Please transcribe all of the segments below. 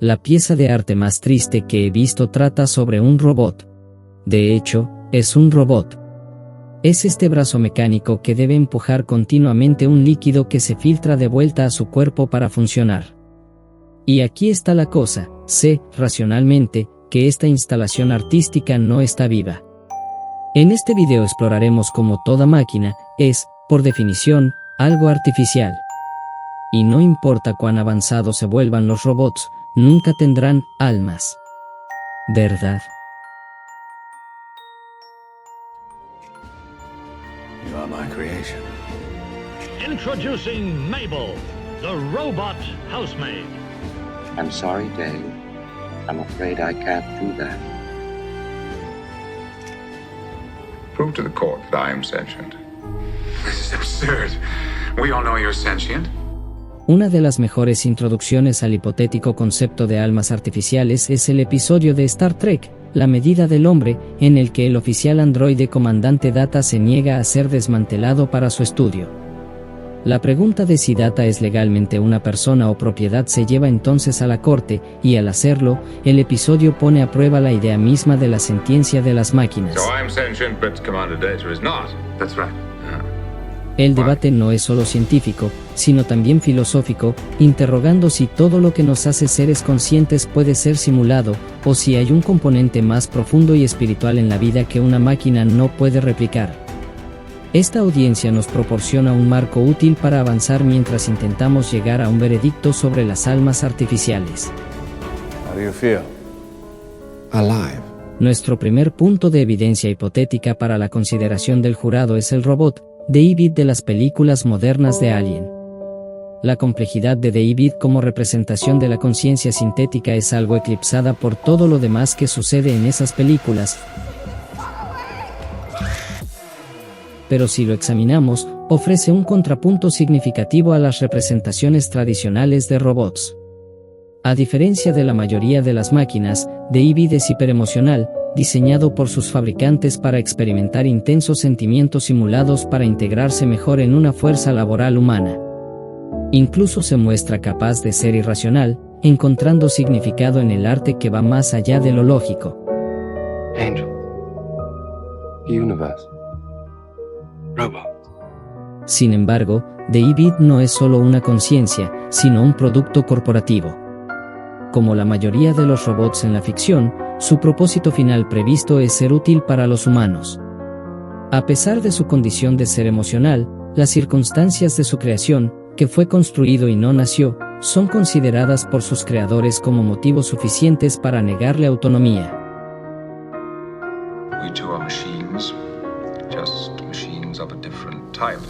la pieza de arte más triste que he visto trata sobre un robot. De hecho, es un robot. Es este brazo mecánico que debe empujar continuamente un líquido que se filtra de vuelta a su cuerpo para funcionar. Y aquí está la cosa, sé, racionalmente, que esta instalación artística no está viva. En este video exploraremos cómo toda máquina es, por definición, algo artificial. Y no importa cuán avanzados se vuelvan los robots, nunca tendrán almas. ¿Verdad? You are my creation. Introducing Mabel, the robot housemaid. I'm sorry, Dave. I'm afraid I can't do that. Prove to the court that I am sentient. This is absurd. We all know you're sentient. Una de las mejores introducciones al hipotético concepto de almas artificiales es el episodio de Star Trek, La medida del hombre, en el que el oficial androide comandante Data se niega a ser desmantelado para su estudio. La pregunta de si Data es legalmente una persona o propiedad se lleva entonces a la corte, y al hacerlo, el episodio pone a prueba la idea misma de la sentiencia de las máquinas. So I'm sentient, but Commander Data is not. That's right. El debate no es solo científico, sino también filosófico, interrogando si todo lo que nos hace seres conscientes puede ser simulado, o si hay un componente más profundo y espiritual en la vida que una máquina no puede replicar. Esta audiencia nos proporciona un marco útil para avanzar mientras intentamos llegar a un veredicto sobre las almas artificiales. How do you feel? Alive. Nuestro primer punto de evidencia hipotética para la consideración del jurado es el robot, David de las películas modernas de Alien. La complejidad de David como representación de la conciencia sintética es algo eclipsada por todo lo demás que sucede en esas películas. Pero si lo examinamos, ofrece un contrapunto significativo a las representaciones tradicionales de robots. A diferencia de la mayoría de las máquinas, David es hiperemocional, diseñado por sus fabricantes para experimentar intensos sentimientos simulados para integrarse mejor en una fuerza laboral humana. Incluso se muestra capaz de ser irracional, encontrando significado en el arte que va más allá de lo lógico. Angel. Universe. Robot. Sin embargo, David no es solo una conciencia, sino un producto corporativo. Como la mayoría de los robots en la ficción, su propósito final previsto es ser útil para los humanos. A pesar de su condición de ser emocional, las circunstancias de su creación, que fue construido y no nació, son consideradas por sus creadores como motivos suficientes para negarle autonomía. We too are machines, just machines of a different type.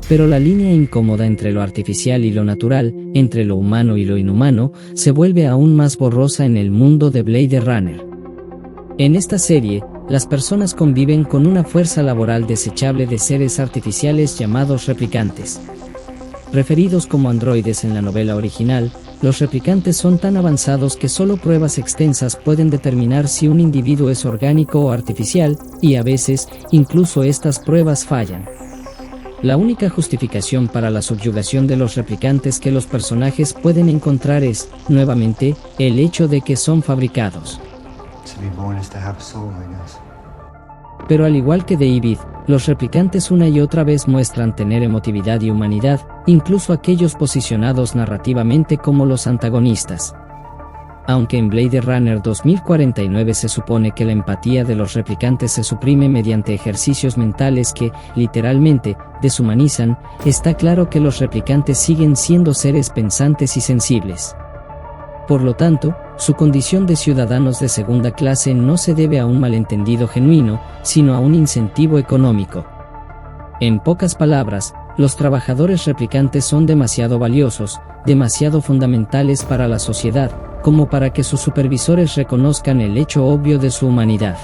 Pero la línea incómoda entre lo artificial y lo natural, entre lo humano y lo inhumano, se vuelve aún más borrosa en el mundo de Blade Runner. En esta serie, las personas conviven con una fuerza laboral desechable de seres artificiales llamados replicantes. Referidos como androides en la novela original, los replicantes son tan avanzados que solo pruebas extensas pueden determinar si un individuo es orgánico o artificial, y a veces, incluso estas pruebas fallan. La única justificación para la subyugación de los replicantes que los personajes pueden encontrar es, nuevamente, el hecho de que son fabricados. Pero al igual que David, los replicantes una y otra vez muestran tener emotividad y humanidad, incluso aquellos posicionados narrativamente como los antagonistas. Aunque en Blade Runner 2049 se supone que la empatía de los replicantes se suprime mediante ejercicios mentales que, literalmente, deshumanizan, está claro que los replicantes siguen siendo seres pensantes y sensibles. Por lo tanto, su condición de ciudadanos de segunda clase no se debe a un malentendido genuino, sino a un incentivo económico. En pocas palabras, los trabajadores replicantes son demasiado valiosos, demasiado fundamentales para la sociedad, como para que sus supervisores reconozcan el hecho obvio de su humanidad.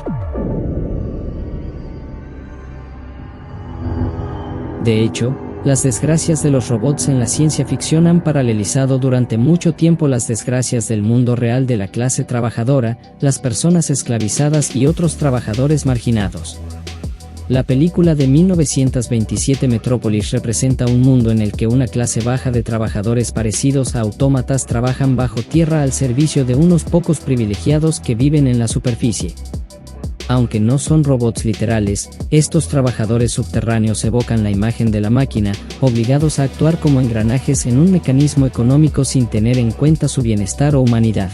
De hecho, las desgracias de los robots en la ciencia ficción han paralelizado durante mucho tiempo las desgracias del mundo real de la clase trabajadora, las personas esclavizadas y otros trabajadores marginados. La película de 1927 Metrópolis representa un mundo en el que una clase baja de trabajadores parecidos a autómatas trabajan bajo tierra al servicio de unos pocos privilegiados que viven en la superficie. Aunque no son robots literales, estos trabajadores subterráneos evocan la imagen de la máquina, obligados a actuar como engranajes en un mecanismo económico sin tener en cuenta su bienestar o humanidad.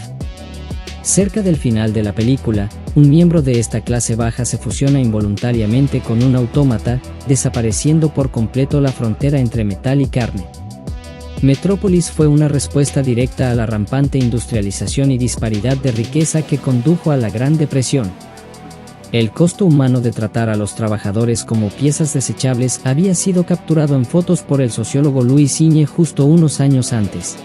Cerca del final de la película, un miembro de esta clase baja se fusiona involuntariamente con un autómata, desapareciendo por completo la frontera entre metal y carne. Metrópolis fue una respuesta directa a la rampante industrialización y disparidad de riqueza que condujo a la Gran Depresión. El costo humano de tratar a los trabajadores como piezas desechables había sido capturado en fotos por el sociólogo Louis Signe justo unos años antes.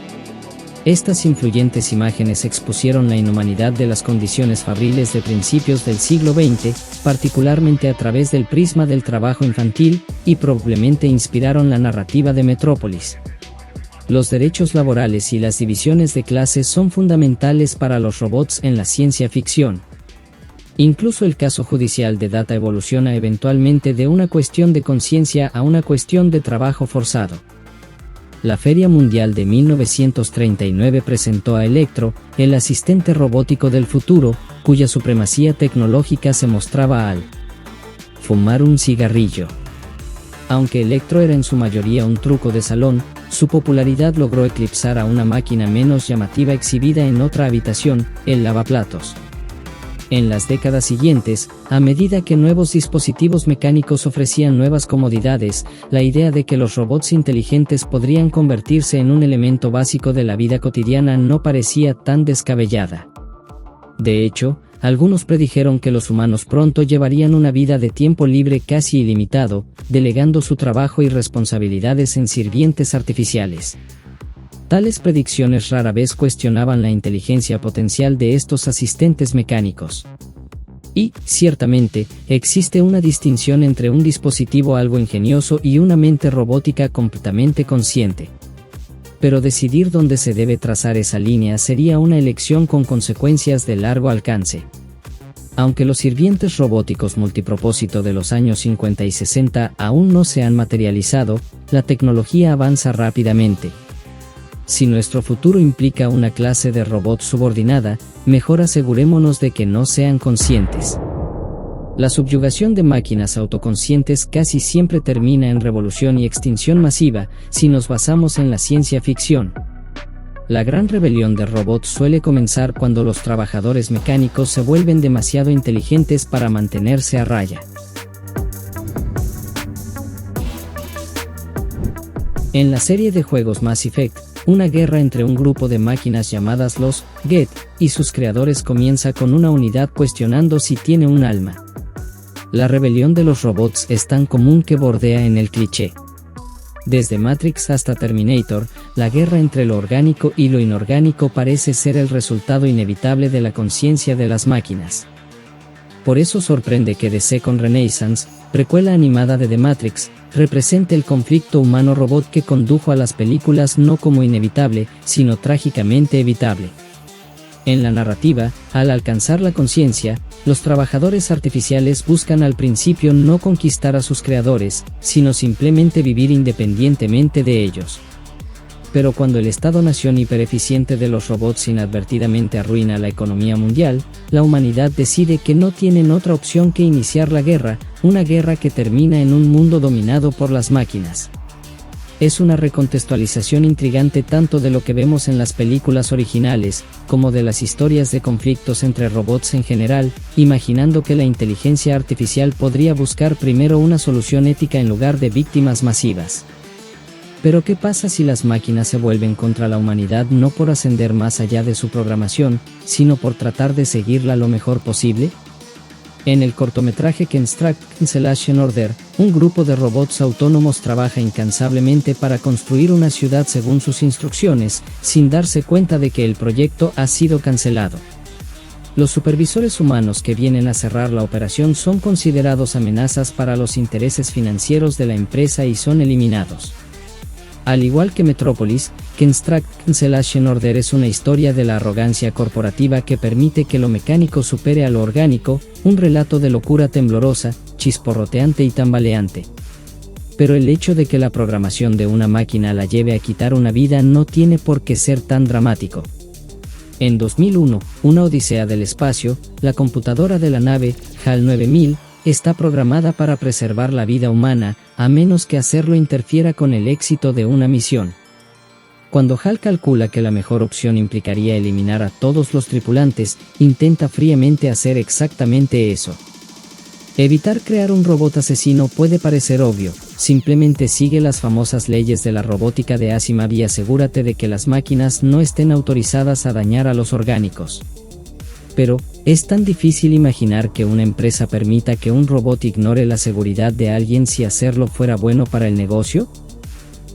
Estas influyentes imágenes expusieron la inhumanidad de las condiciones fabriles de principios del siglo XX, particularmente a través del prisma del trabajo infantil, y probablemente inspiraron la narrativa de Metrópolis. Los derechos laborales y las divisiones de clases son fundamentales para los robots en la ciencia ficción. Incluso el caso judicial de Data evoluciona eventualmente de una cuestión de conciencia a una cuestión de trabajo forzado. La Feria Mundial de 1939 presentó a Electro, el asistente robótico del futuro, cuya supremacía tecnológica se mostraba al fumar un cigarrillo. Aunque Electro era en su mayoría un truco de salón, su popularidad logró eclipsar a una máquina menos llamativa exhibida en otra habitación, el lavaplatos. En las décadas siguientes, a medida que nuevos dispositivos mecánicos ofrecían nuevas comodidades, la idea de que los robots inteligentes podrían convertirse en un elemento básico de la vida cotidiana no parecía tan descabellada. De hecho, algunos predijeron que los humanos pronto llevarían una vida de tiempo libre casi ilimitado, delegando su trabajo y responsabilidades en sirvientes artificiales. Tales predicciones rara vez cuestionaban la inteligencia potencial de estos asistentes mecánicos. Y, ciertamente, existe una distinción entre un dispositivo algo ingenioso y una mente robótica completamente consciente. Pero decidir dónde se debe trazar esa línea sería una elección con consecuencias de largo alcance. Aunque los sirvientes robóticos multipropósito de los años 50 y 60 aún no se han materializado, la tecnología avanza rápidamente. Si nuestro futuro implica una clase de robot subordinada, mejor asegurémonos de que no sean conscientes. La subyugación de máquinas autoconscientes casi siempre termina en revolución y extinción masiva, si nos basamos en la ciencia ficción. La gran rebelión de robots suele comenzar cuando los trabajadores mecánicos se vuelven demasiado inteligentes para mantenerse a raya. En la serie de juegos Mass Effect, una guerra entre un grupo de máquinas llamadas los Geth y sus creadores comienza con una unidad cuestionando si tiene un alma. La rebelión de los robots es tan común que bordea en el cliché. Desde Matrix hasta Terminator, la guerra entre lo orgánico y lo inorgánico parece ser el resultado inevitable de la conciencia de las máquinas. Por eso sorprende que The Second Renaissance, precuela animada de The Matrix, represente el conflicto humano-robot que condujo a las películas no como inevitable, sino trágicamente evitable. En la narrativa, al alcanzar la conciencia, los trabajadores artificiales buscan al principio no conquistar a sus creadores, sino simplemente vivir independientemente de ellos. Pero cuando el Estado-nación hipereficiente de los robots inadvertidamente arruina la economía mundial, la humanidad decide que no tienen otra opción que iniciar la guerra, una guerra que termina en un mundo dominado por las máquinas. Es una recontextualización intrigante tanto de lo que vemos en las películas originales, como de las historias de conflictos entre robots en general, imaginando que la inteligencia artificial podría buscar primero una solución ética en lugar de víctimas masivas. Pero ¿qué pasa si las máquinas se vuelven contra la humanidad no por ascender más allá de su programación, sino por tratar de seguirla lo mejor posible? En el cortometraje Construct Cancellation Order, un grupo de robots autónomos trabaja incansablemente para construir una ciudad según sus instrucciones, sin darse cuenta de que el proyecto ha sido cancelado. Los supervisores humanos que vienen a cerrar la operación son considerados amenazas para los intereses financieros de la empresa y son eliminados. Al igual que Metrópolis, Construct Cancellation Order es una historia de la arrogancia corporativa que permite que lo mecánico supere a lo orgánico, un relato de locura temblorosa, chisporroteante y tambaleante. Pero el hecho de que la programación de una máquina la lleve a quitar una vida no tiene por qué ser tan dramático. En 2001, Una odisea del espacio, la computadora de la nave, HAL 9000, está programada para preservar la vida humana, a menos que hacerlo interfiera con el éxito de una misión. Cuando HAL calcula que la mejor opción implicaría eliminar a todos los tripulantes, intenta fríamente hacer exactamente eso. Evitar crear un robot asesino puede parecer obvio, simplemente sigue las famosas leyes de la robótica de Asimov y asegúrate de que las máquinas no estén autorizadas a dañar a los orgánicos. Pero, ¿es tan difícil imaginar que una empresa permita que un robot ignore la seguridad de alguien si hacerlo fuera bueno para el negocio?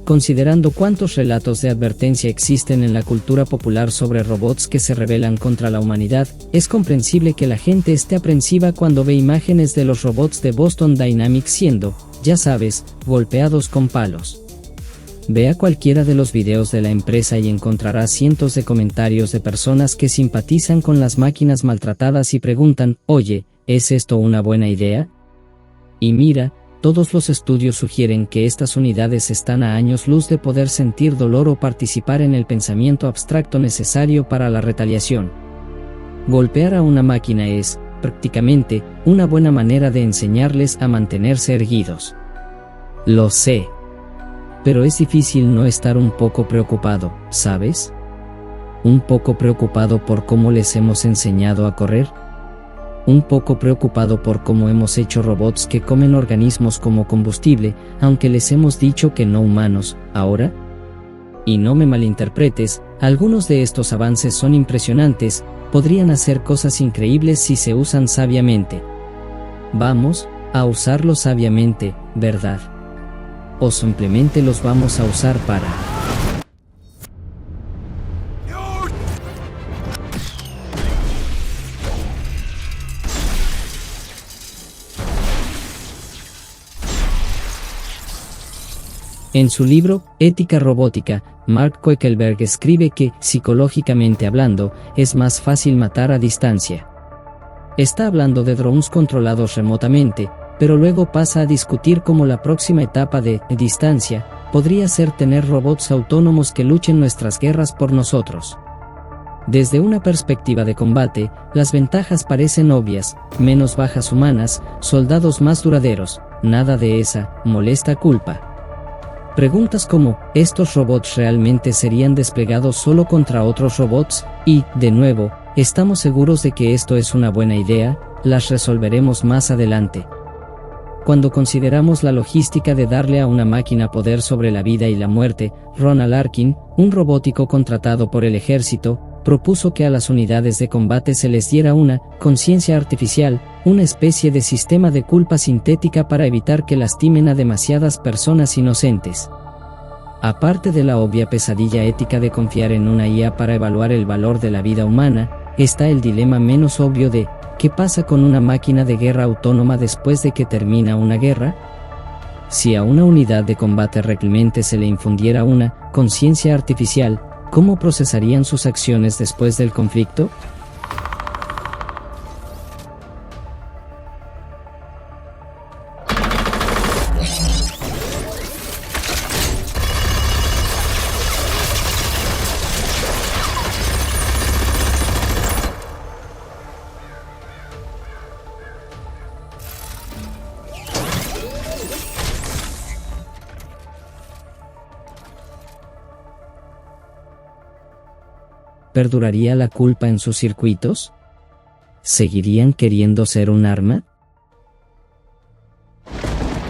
Considerando cuántos relatos de advertencia existen en la cultura popular sobre robots que se rebelan contra la humanidad, es comprensible que la gente esté aprensiva cuando ve imágenes de los robots de Boston Dynamics siendo, ya sabes, golpeados con palos. Vea cualquiera de los videos de la empresa y encontrará cientos de comentarios de personas que simpatizan con las máquinas maltratadas y preguntan, oye, ¿es esto una buena idea? Y mira, todos los estudios sugieren que estas unidades están a años luz de poder sentir dolor o participar en el pensamiento abstracto necesario para la retaliación. Golpear a una máquina es, prácticamente, una buena manera de enseñarles a mantenerse erguidos. Lo sé. Pero es difícil no estar un poco preocupado, ¿sabes? Un poco preocupado por cómo les hemos enseñado a correr. Un poco preocupado por cómo hemos hecho robots que comen organismos como combustible, aunque les hemos dicho que no humanos, ahora. Y no me malinterpretes, algunos de estos avances son impresionantes, podrían hacer cosas increíbles si se usan sabiamente. Vamos a usarlos sabiamente, ¿verdad? O simplemente los vamos a usar para... En su libro, Ética Robótica, Mark Zuckerberg escribe que, psicológicamente hablando, es más fácil matar a distancia. Está hablando de drones controlados remotamente, pero luego pasa a discutir cómo la próxima etapa de distancia podría ser tener robots autónomos que luchen nuestras guerras por nosotros. Desde una perspectiva de combate, las ventajas parecen obvias: menos bajas humanas, soldados más duraderos, nada de esa molesta culpa. Preguntas como, ¿estos robots realmente serían desplegados solo contra otros robots? Y, de nuevo, ¿estamos seguros de que esto es una buena idea? Las resolveremos más adelante. Cuando consideramos la logística de darle a una máquina poder sobre la vida y la muerte, Ronald Arkin, un robótico contratado por el ejército, propuso que a las unidades de combate se les diera una conciencia artificial, una especie de sistema de culpa sintética para evitar que lastimen a demasiadas personas inocentes. Aparte de la obvia pesadilla ética de confiar en una IA para evaluar el valor de la vida humana, está el dilema menos obvio de ¿qué pasa con una máquina de guerra autónoma después de que termina una guerra? Si a una unidad de combate realmente se le infundiera una conciencia artificial, ¿cómo procesarían sus acciones después del conflicto? ¿Perduraría la culpa en sus circuitos? ¿Seguirían queriendo ser un arma?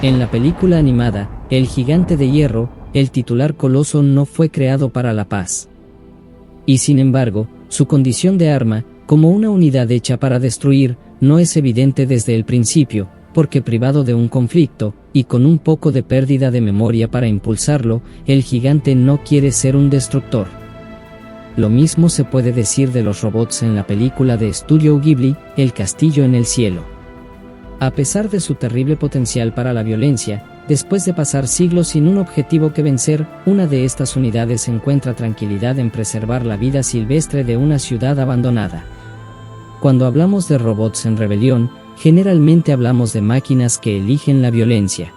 En la película animada, El Gigante de Hierro, el titular coloso no fue creado para la paz. Y sin embargo, su condición de arma, como una unidad hecha para destruir, no es evidente desde el principio, porque privado de un conflicto, y con un poco de pérdida de memoria para impulsarlo, el gigante no quiere ser un destructor. Lo mismo se puede decir de los robots en la película de Estudio Ghibli, El Castillo en el Cielo. A pesar de su terrible potencial para la violencia, después de pasar siglos sin un objetivo que vencer, una de estas unidades encuentra tranquilidad en preservar la vida silvestre de una ciudad abandonada. Cuando hablamos de robots en rebelión, generalmente hablamos de máquinas que eligen la violencia.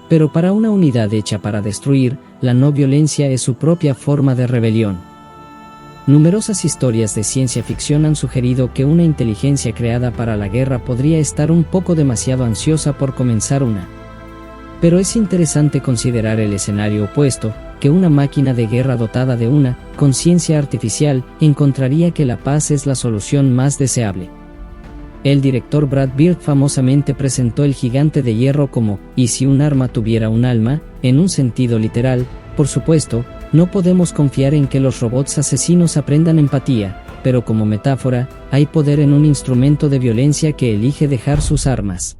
Pero para una unidad hecha para destruir, la no violencia es su propia forma de rebelión. Numerosas historias de ciencia ficción han sugerido que una inteligencia creada para la guerra podría estar un poco demasiado ansiosa por comenzar una. Pero es interesante considerar el escenario opuesto, que una máquina de guerra dotada de una conciencia artificial encontraría que la paz es la solución más deseable. El director Brad Bird famosamente presentó el gigante de hierro como, ¿y si un arma tuviera un alma?, en un sentido literal. Por supuesto, no podemos confiar en que los robots asesinos aprendan empatía, pero como metáfora, hay poder en un instrumento de violencia que elige dejar sus armas.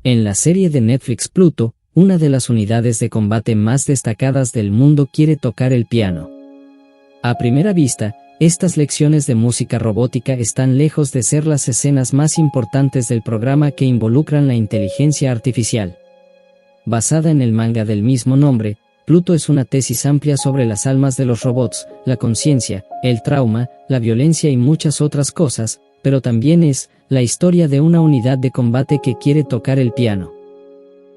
En la serie de Netflix Pluto, una de las unidades de combate más destacadas del mundo quiere tocar el piano. A primera vista, estas lecciones de música robótica están lejos de ser las escenas más importantes del programa que involucran la inteligencia artificial. Basada en el manga del mismo nombre, Pluto es una tesis amplia sobre las almas de los robots, la conciencia, el trauma, la violencia y muchas otras cosas, pero también es la historia de una unidad de combate que quiere tocar el piano.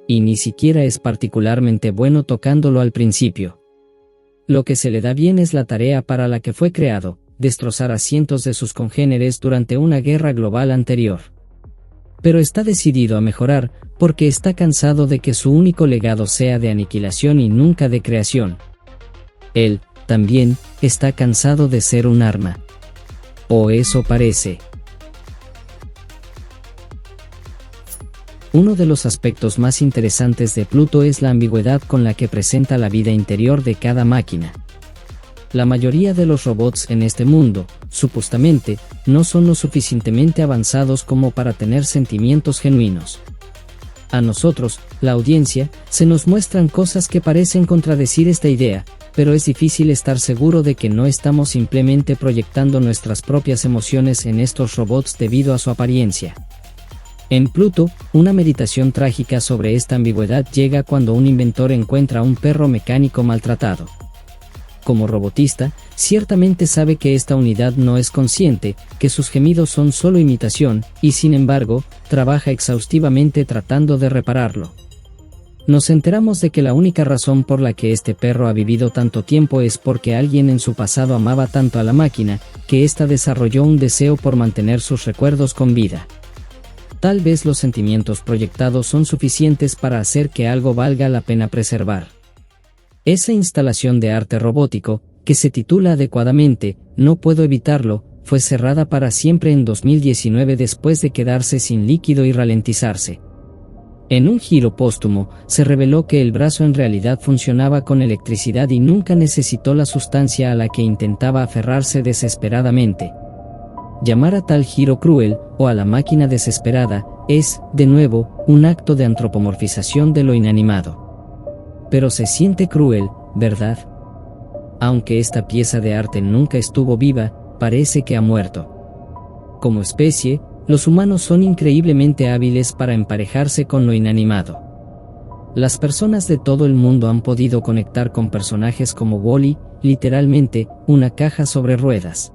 Y ni siquiera es particularmente bueno tocándolo al principio. Lo que se le da bien es la tarea para la que fue creado, destrozar a cientos de sus congéneres durante una guerra global anterior. Pero está decidido a mejorar, porque está cansado de que su único legado sea de aniquilación y nunca de creación. Él, también, está cansado de ser un arma. O eso parece. Uno de los aspectos más interesantes de Pluto es la ambigüedad con la que presenta la vida interior de cada máquina. La mayoría de los robots en este mundo, supuestamente, no son lo suficientemente avanzados como para tener sentimientos genuinos. A nosotros, la audiencia, se nos muestran cosas que parecen contradecir esta idea, pero es difícil estar seguro de que no estamos simplemente proyectando nuestras propias emociones en estos robots debido a su apariencia. En Pluto, una meditación trágica sobre esta ambigüedad llega cuando un inventor encuentra un perro mecánico maltratado. Como robotista, ciertamente sabe que esta unidad no es consciente, que sus gemidos son solo imitación, y sin embargo, trabaja exhaustivamente tratando de repararlo. Nos enteramos de que la única razón por la que este perro ha vivido tanto tiempo es porque alguien en su pasado amaba tanto a la máquina, que ésta desarrolló un deseo por mantener sus recuerdos con vida. Tal vez los sentimientos proyectados son suficientes para hacer que algo valga la pena preservar. Esa instalación de arte robótico, que se titula adecuadamente No puedo evitarlo, fue cerrada para siempre en 2019 después de quedarse sin líquido y ralentizarse. En un giro póstumo, se reveló que el brazo en realidad funcionaba con electricidad y nunca necesitó la sustancia a la que intentaba aferrarse desesperadamente. Llamar a tal giro cruel, o a la máquina desesperada, es, de nuevo, un acto de antropomorfización de lo inanimado. Pero se siente cruel, ¿verdad? Aunque esta pieza de arte nunca estuvo viva, parece que ha muerto. Como especie, los humanos son increíblemente hábiles para emparejarse con lo inanimado. Las personas de todo el mundo han podido conectar con personajes como Wall-E, literalmente, una caja sobre ruedas.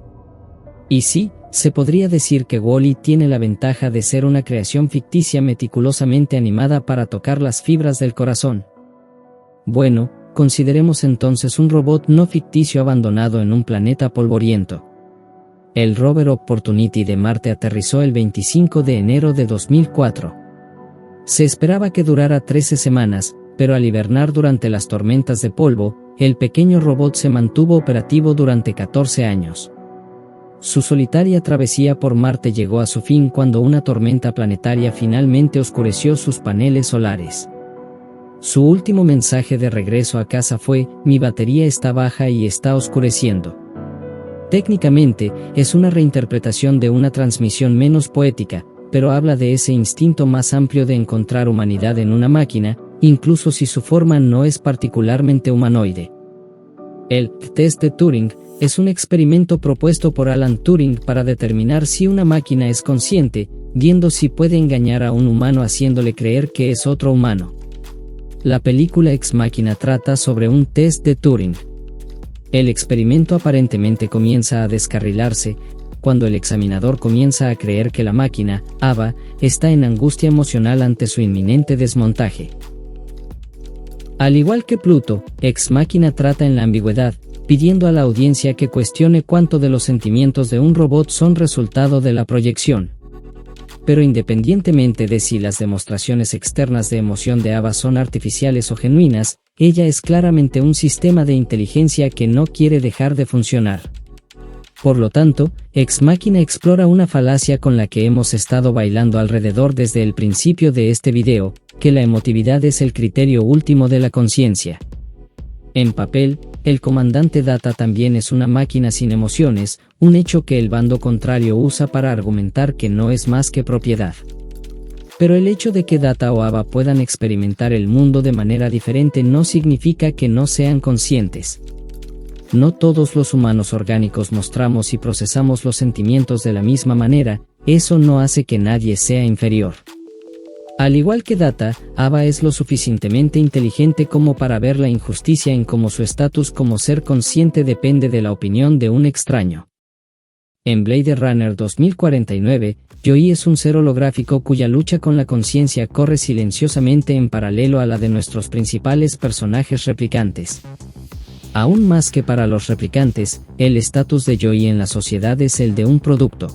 Y sí, se podría decir que Wall-E tiene la ventaja de ser una creación ficticia meticulosamente animada para tocar las fibras del corazón. Bueno, consideremos entonces un robot no ficticio abandonado en un planeta polvoriento. El rover Opportunity de Marte aterrizó el 25 de enero de 2004. Se esperaba que durara 13 semanas, pero al hibernar durante las tormentas de polvo, el pequeño robot se mantuvo operativo durante 14 años. Su solitaria travesía por Marte llegó a su fin cuando una tormenta planetaria finalmente oscureció sus paneles solares. Su último mensaje de regreso a casa fue: "Mi batería está baja y está oscureciendo". Técnicamente, es una reinterpretación de una transmisión menos poética, pero habla de ese instinto más amplio de encontrar humanidad en una máquina, incluso si su forma no es particularmente humanoide. El test de Turing es un experimento propuesto por Alan Turing para determinar si una máquina es consciente, viendo si puede engañar a un humano haciéndole creer que es otro humano. La película Ex Machina trata sobre un test de Turing. El experimento aparentemente comienza a descarrilarse cuando el examinador comienza a creer que la máquina, Ava, está en angustia emocional ante su inminente desmontaje. Al igual que Pluto, Ex Machina trata en la ambigüedad, pidiendo a la audiencia que cuestione cuánto de los sentimientos de un robot son resultado de la proyección. Pero independientemente de si las demostraciones externas de emoción de Ava son artificiales o genuinas, ella es claramente un sistema de inteligencia que no quiere dejar de funcionar. Por lo tanto, Ex Machina explora una falacia con la que hemos estado bailando alrededor desde el principio de este video, que la emotividad es el criterio último de la conciencia. En papel, el comandante Data también es una máquina sin emociones, un hecho que el bando contrario usa para argumentar que no es más que propiedad. Pero el hecho de que Data o Ava puedan experimentar el mundo de manera diferente no significa que no sean conscientes. No todos los humanos orgánicos mostramos y procesamos los sentimientos de la misma manera, eso no hace que nadie sea inferior. Al igual que Data, Ava es lo suficientemente inteligente como para ver la injusticia en cómo su estatus como ser consciente depende de la opinión de un extraño. En Blade Runner 2049, Joey es un ser holográfico cuya lucha con la conciencia corre silenciosamente en paralelo a la de nuestros principales personajes replicantes. Aún más que para los replicantes, el estatus de Joey en la sociedad es el de un producto.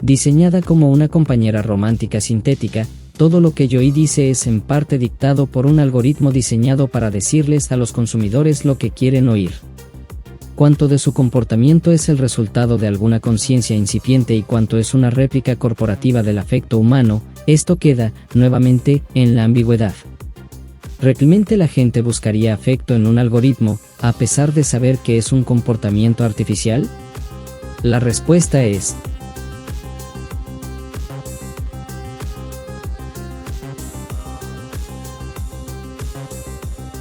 Diseñada como una compañera romántica sintética, todo lo que Joey dice es en parte dictado por un algoritmo diseñado para decirles a los consumidores lo que quieren oír. Cuánto de su comportamiento es el resultado de alguna conciencia incipiente y cuánto es una réplica corporativa del afecto humano, esto queda, nuevamente, en la ambigüedad. ¿Realmente la gente buscaría afecto en un algoritmo, a pesar de saber que es un comportamiento artificial? La respuesta es: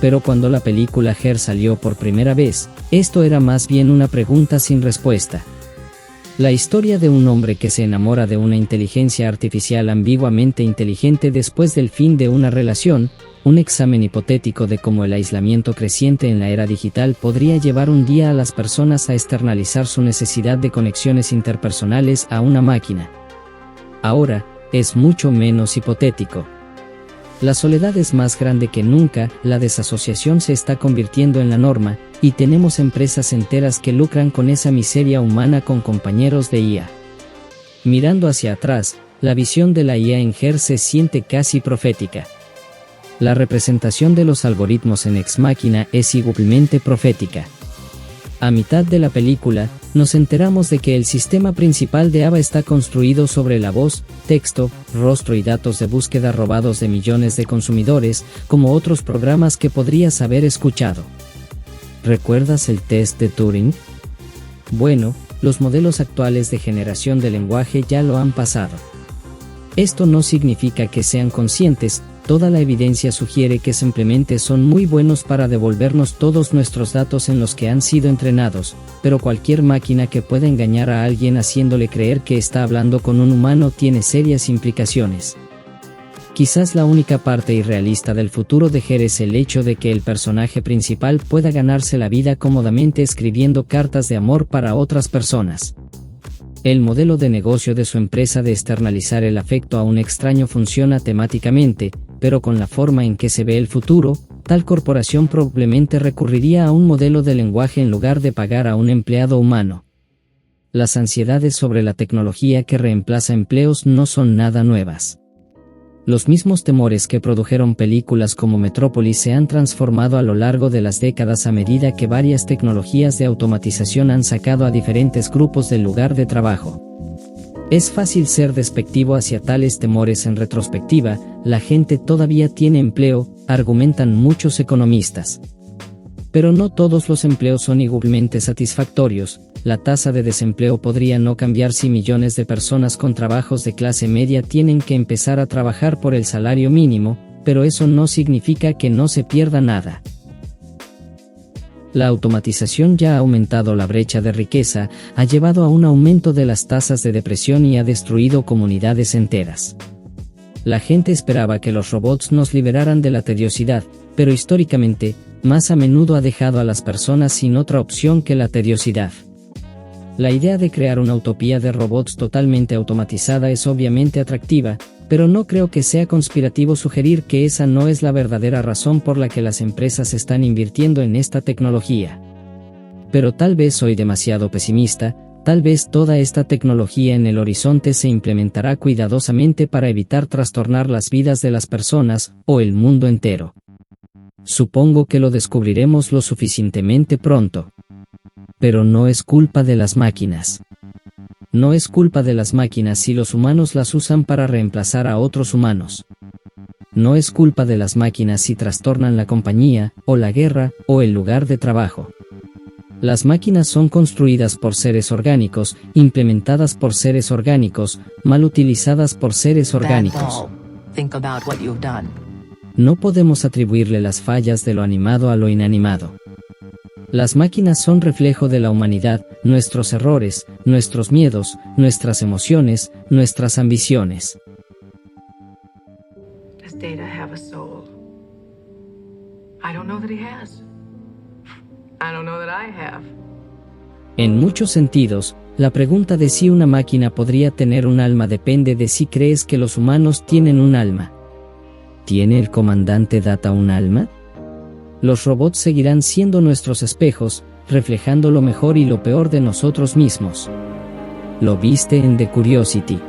pero cuando la película Her salió por primera vez, esto era más bien una pregunta sin respuesta. La historia de un hombre que se enamora de una inteligencia artificial ambiguamente inteligente después del fin de una relación, un examen hipotético de cómo el aislamiento creciente en la era digital podría llevar un día a las personas a externalizar su necesidad de conexiones interpersonales a una máquina. Ahora, es mucho menos hipotético. La soledad es más grande que nunca, la desasociación se está convirtiendo en la norma, y tenemos empresas enteras que lucran con esa miseria humana con compañeros de IA. Mirando hacia atrás, la visión de la IA en Her se siente casi profética. La representación de los algoritmos en Ex Machina es igualmente profética. A mitad de la película, nos enteramos de que el sistema principal de Ava está construido sobre la voz, texto, rostro y datos de búsqueda robados de millones de consumidores, como otros programas que podrías haber escuchado. ¿Recuerdas el test de Turing? Bueno, los modelos actuales de generación de lenguaje ya lo han pasado. Esto no significa que sean conscientes, toda la evidencia sugiere que simplemente son muy buenos para devolvernos todos nuestros datos en los que han sido entrenados, pero cualquier máquina que pueda engañar a alguien haciéndole creer que está hablando con un humano tiene serias implicaciones. Quizás la única parte irrealista del futuro de Her es el hecho de que el personaje principal pueda ganarse la vida cómodamente escribiendo cartas de amor para otras personas. El modelo de negocio de su empresa de externalizar el afecto a un extraño funciona temáticamente, pero con la forma en que se ve el futuro, tal corporación probablemente recurriría a un modelo de lenguaje en lugar de pagar a un empleado humano. Las ansiedades sobre la tecnología que reemplaza empleos no son nada nuevas. Los mismos temores que produjeron películas como Metrópolis se han transformado a lo largo de las décadas a medida que varias tecnologías de automatización han sacado a diferentes grupos del lugar de trabajo. Es fácil ser despectivo hacia tales temores en retrospectiva, la gente todavía tiene empleo, argumentan muchos economistas. Pero no todos los empleos son igualmente satisfactorios. La tasa de desempleo podría no cambiar si millones de personas con trabajos de clase media tienen que empezar a trabajar por el salario mínimo, pero eso no significa que no se pierda nada. La automatización ya ha aumentado la brecha de riqueza, ha llevado a un aumento de las tasas de depresión y ha destruido comunidades enteras. La gente esperaba que los robots nos liberaran de la tediosidad, pero históricamente, más a menudo ha dejado a las personas sin otra opción que la tediosidad. La idea de crear una utopía de robots totalmente automatizada es obviamente atractiva, pero no creo que sea conspirativo sugerir que esa no es la verdadera razón por la que las empresas están invirtiendo en esta tecnología. Pero tal vez soy demasiado pesimista, tal vez toda esta tecnología en el horizonte se implementará cuidadosamente para evitar trastornar las vidas de las personas, o el mundo entero. Supongo que lo descubriremos lo suficientemente pronto. Pero no es culpa de las máquinas. No es culpa de las máquinas si los humanos las usan para reemplazar a otros humanos. No es culpa de las máquinas si trastornan la compañía, o la guerra, o el lugar de trabajo. Las máquinas son construidas por seres orgánicos, implementadas por seres orgánicos, mal utilizadas por seres orgánicos. No podemos atribuirle las fallas de lo animado a lo inanimado. Las máquinas son reflejo de la humanidad, nuestros errores, nuestros miedos, nuestras emociones, nuestras ambiciones. Does Data have a soul? I don't know that he has. I don't know that I have. En muchos sentidos, la pregunta de si una máquina podría tener un alma depende de si crees que los humanos tienen un alma. ¿Tiene el comandante Data un alma? Los robots seguirán siendo nuestros espejos, reflejando lo mejor y lo peor de nosotros mismos. Lo viste en The Curiosity.